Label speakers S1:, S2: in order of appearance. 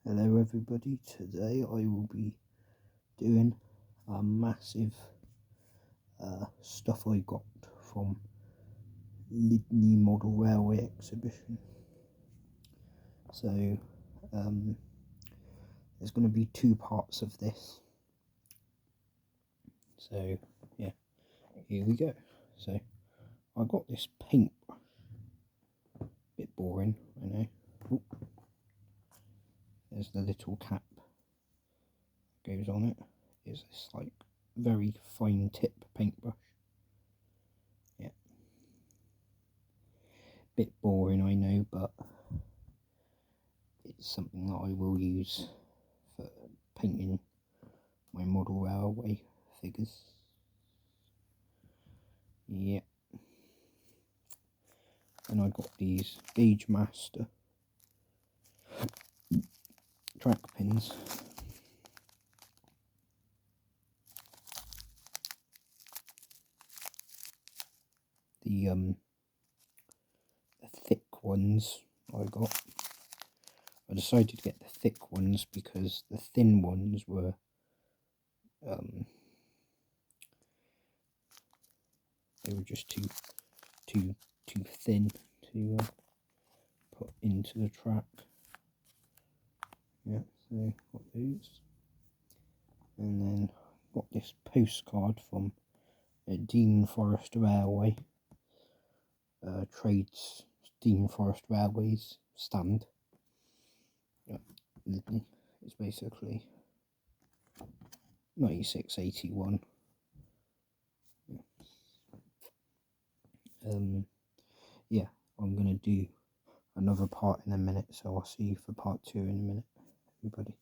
S1: Hello everybody, today I will be doing a massive stuff I got from Lydney Model Railway exhibition. So there's going to be two parts of this. So yeah, here we go. So I got this paint, bit boring, I know. Ooh. There's the little cap that goes on it. It's this like very fine tip paintbrush. Yeah, bit boring I know, but it's something that I will use for painting my model railway figures. Yeah, and I got these Gauge Master track pins. The thick ones I got. I decided to get the thick ones because the thin ones were they were just too thin to put into the track. Yeah, so got those, and then got this postcard from Dean Forest Railway, Trades Dean Forest Railways stand. Lydney. It's basically 9681. Yeah, I'm gonna do another part in a minute, so I'll see you for part 2 in a minute, everybody.